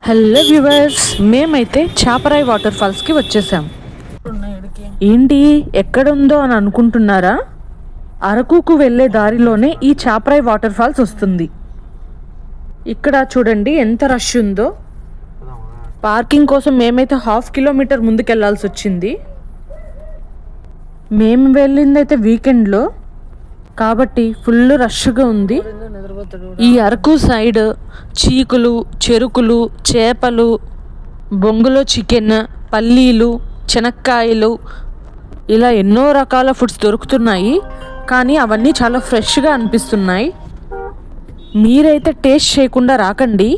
Hello viewers, మేమైతే Chaparai water ఫాల్స్కి వచ్చేసాం. ఏంటి ఎక్కడుందో అని అనుకుంటున్నారా? అరకుకు వెళ్ళే దారిలోనే ఈ చాపరాయి వాటర్ ఫాల్స్ వస్తుంది. ఇక్కడ చూడండి ఎంత రష్ ఉందో. పార్కింగ్ కోసం మేమైతే 1/2 కిలోమీటర్ ముందుకెళ్లాల్సి వచ్చింది. మేము వెళ్ళిందైతే వీకెండ్లో కాబట్టి ఫుల్ రష్గా ఉంది. ఈ అరకు సైడ్ చీకులు, చెరుకులు, చేపలు, బొంగులో చికెన్, పల్లీలు, చెనక్కాయలు ఇలా ఎన్నో రకాల ఫుడ్స్ దొరుకుతున్నాయి. కానీ అవన్నీ చాలా ఫ్రెష్గా అనిపిస్తున్నాయి. మీరైతే టేస్ట్ చేయకుండా రాకండి.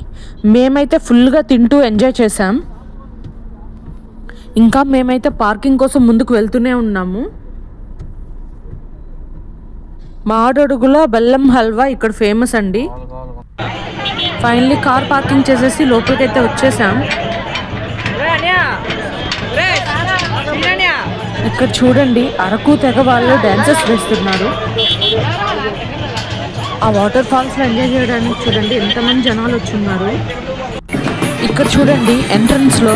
మేమైతే ఫుల్గా తింటూ ఎంజాయ్ చేసాం. ఇంకా మేమైతే పార్కింగ్ కోసం ముందుకు వెళ్తూనే ఉన్నాము. మాడడుగుల బెల్లం హల్వా ఇక్కడ ఫేమస్ అండి. ఫైనల్లీ కార్ పార్కింగ్ చేసేసి లోపలికైతే వచ్చేసాం. ఇక్కడ చూడండి అరకు తెగ వాళ్ళు డాన్సెస్ వేస్తున్నారు. ఆ వాటర్ ఫాల్స్లో ఎంజాయ్ చేయడానికి చూడండి ఎంతమంది జనాలు వచ్చున్నారు. ఇక్కడ చూడండి ఎంట్రన్స్లో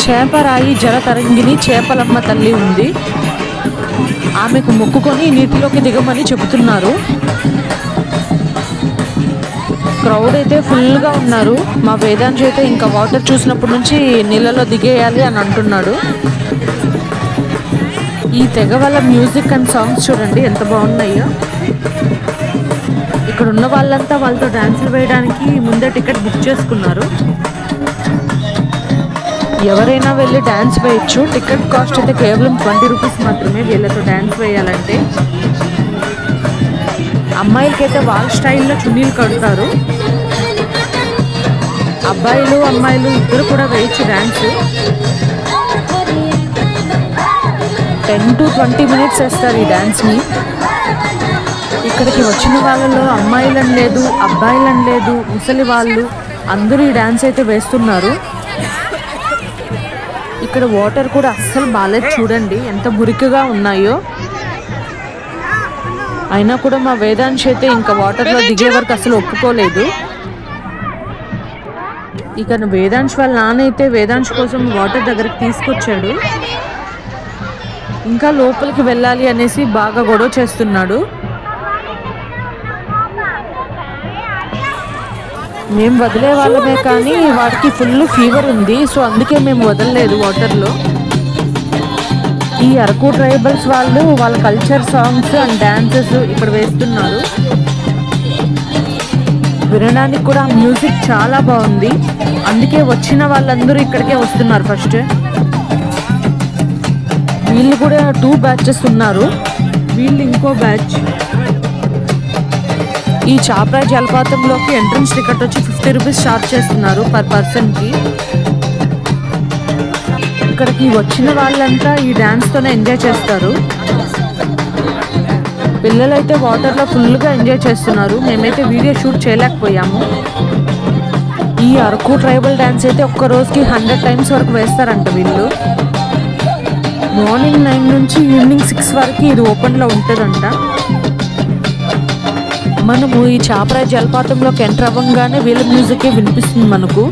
చేపరాయి జలతరంగిణి చేపలమ్మ తల్లి ఉంది. ఆమెకు మొక్కుకొని నీటిలోకి దిగమని చెబుతున్నారు. క్రౌడ్ అయితే ఫుల్గా ఉన్నారు. మా వేదాంశ్ అయితే ఇంకా వాటర్ చూసినప్పటి నుంచి నీళ్ళలో దిగేయాలి అని అంటున్నాడు. ఈ తెగ వాళ్ళ మ్యూజిక్ అండ్ సాంగ్స్ చూడండి ఎంత బాగున్నాయో. ఇక్కడ ఉన్న వాళ్ళంతా వాళ్ళతో డాన్సులు వేయడానికి ముందే టికెట్ బుక్ చేసుకున్నారు. ఎవరైనా వెళ్ళి డ్యాన్స్ వేయచ్చు. టికెట్ కాస్ట్ అయితే కేవలం 20 రూపీస్ మాత్రమే వీళ్ళతో డ్యాన్స్ వేయాలంటే. అమ్మాయిలకైతే వాళ్ళ స్టైల్లో చున్నీలు కడతారు. అబ్బాయిలు అమ్మాయిలు ఇద్దరు కూడా వేయచ్చు డ్యాన్స్. 10 to 20 minutes వేస్తారు ఈ డ్యాన్స్ని. ఇక్కడికి వచ్చిన వాళ్ళలో అమ్మాయిలని లేదు, అబ్బాయిలని లేదు, ముసలి వాళ్ళు అందరూ ఈ డ్యాన్స్ అయితే వేస్తున్నారు. ఇక్కడ వాటర్ కూడా అస్సలు బాగాలేదు. చూడండి ఎంత మురికిగా ఉన్నాయో. అయినా కూడా మా వేదాంశ్ అయితే ఇంకా వాటర్లో దిగే వరకు అసలు ఒప్పుకోలేదు. ఇక వేదాంశ్ వాళ్ళ నాన్న అయితే వేదాంశ్ కోసం వాటర్ దగ్గరికి తీసుకొచ్చాడు. ఇంకా లోపలికి వెళ్ళాలి అనేసి బాగా గొడవ చేస్తున్నాడు. మేము వదిలే వాళ్ళమే కానీ వాడికి ఫుల్ ఫీవర్ ఉంది. సో అందుకే మేము వదలలేదు వాటర్లో. ఈ అరకు ట్రైబల్స్ వాళ్ళు వాళ్ళ కల్చర్ సాంగ్స్ అండ్ డాన్సెస్ ఇక్కడ వేస్తున్నారు. వినడానికి కూడా మ్యూజిక్ చాలా బాగుంది. అందుకే వచ్చిన వాళ్ళందరూ ఇక్కడికే వస్తున్నారు. ఫస్ట్ వీళ్ళు కూడా 2 బ్యాచెస్ ఉన్నారు. వీళ్ళు ఇంకో బ్యాచ్. ఈ చాపరాయి జలపాతంలోకి ఎంట్రన్స్ టికెట్ వచ్చి 50 రూపీస్ ఛార్జ్ చేస్తున్నారు పర్ పర్సన్కి. ఇక్కడికి వచ్చిన వాళ్ళంతా ఈ డ్యాన్స్తోనే ఎంజాయ్ చేస్తారు. పిల్లలైతే వాటర్లో ఫుల్గా ఎంజాయ్ చేస్తున్నారు. మేమైతే వీడియో షూట్ చేయలేకపోయాము. ఈ అరకు ట్రైబల్ డ్యాన్స్ అయితే ఒక్క రోజుకి 100 times వరకు వేస్తారంట వీళ్ళు. మార్నింగ్ 9 నుంచి ఈవినింగ్ 6 వరకు ఇది ఓపెన్లో ఉంటుందంట. మనము ఈ చాపరాయి జలపాతంలోకి ఎంటర్ అవ్వగానే వీళ్ళ మ్యూజికే వినిపిస్తుంది మనకు.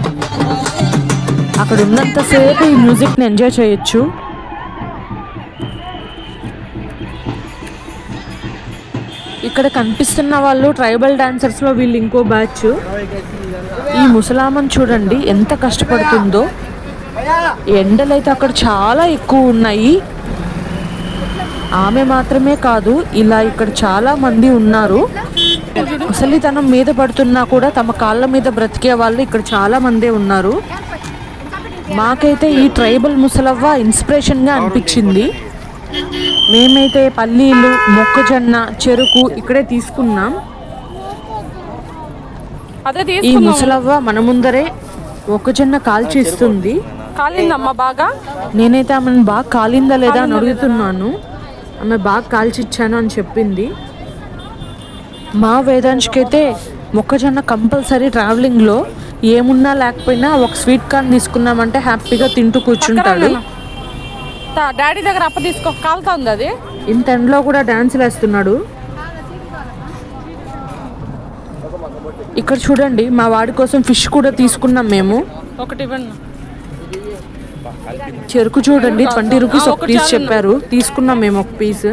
అక్కడ ఉన్నంతసేపు ఈ మ్యూజిక్ని ఎంజాయ్ చేయొచ్చు. ఇక్కడ కనిపిస్తున్న వాళ్ళు ట్రైబల్ డాన్సర్స్లో వీళ్ళు ఇంకో బ్యాచ్. ఈ ముసలామన్ చూడండి ఎంత కష్టపడుతుందో. ఎండలు అయితే అక్కడ చాలా ఎక్కువ ఉన్నాయి. ఆమె మాత్రమే కాదు, ఇలా ఇక్కడ చాలా మంది ఉన్నారు. ముసలితనం మీద పడుతున్నా కూడా తమ కాళ్ళ మీద బ్రతికే వాళ్ళు ఇక్కడ చాలా మందే ఉన్నారు. మాకైతే ఈ ట్రైబల్ ముసలవ్వ ఇన్స్పిరేషన్గా అనిపించింది. మేమైతే పల్లీలు, మొక్కజొన్న, చెరుకు ఇక్కడే తీసుకున్నాం. ఈ ముసలవ్వ మన ముందరే మొక్కజొన్న కాల్చి ఇస్తుంది. కాలిందమ్మా బాగా. నేనైతే ఆమెను బాగా కాలిందా లేదా అని అడుగుతున్నాను. ఆమె బాగా కాల్చిచ్చాను అని చెప్పింది. మా వేదాంశ్కి అయితే మొక్కజొన్న కంపల్సరీ. ట్రావెలింగ్లో ఏమున్నా లేకపోయినా ఒక స్వీట్ కార్న్ తీసుకున్నామంటే హ్యాపీగా తింటూ కూర్చుంటాడు. డాడీ దగ్గర అప్ప తీసుకో, కాలుతుంది అది. ఇంత ఎండలో కూడా డాన్స్ వేస్తున్నాడు. ఇక్కడ చూడండి మా వాడి కోసం ఫిష్ కూడా తీసుకున్నాం మేము. ఒకటి ఇవ్వండి. చెరుకు చూడండి 20 రూపీస్ ఒక పీస్ చెప్పారు, తీసుకున్నాం మేము ఒక పీస్.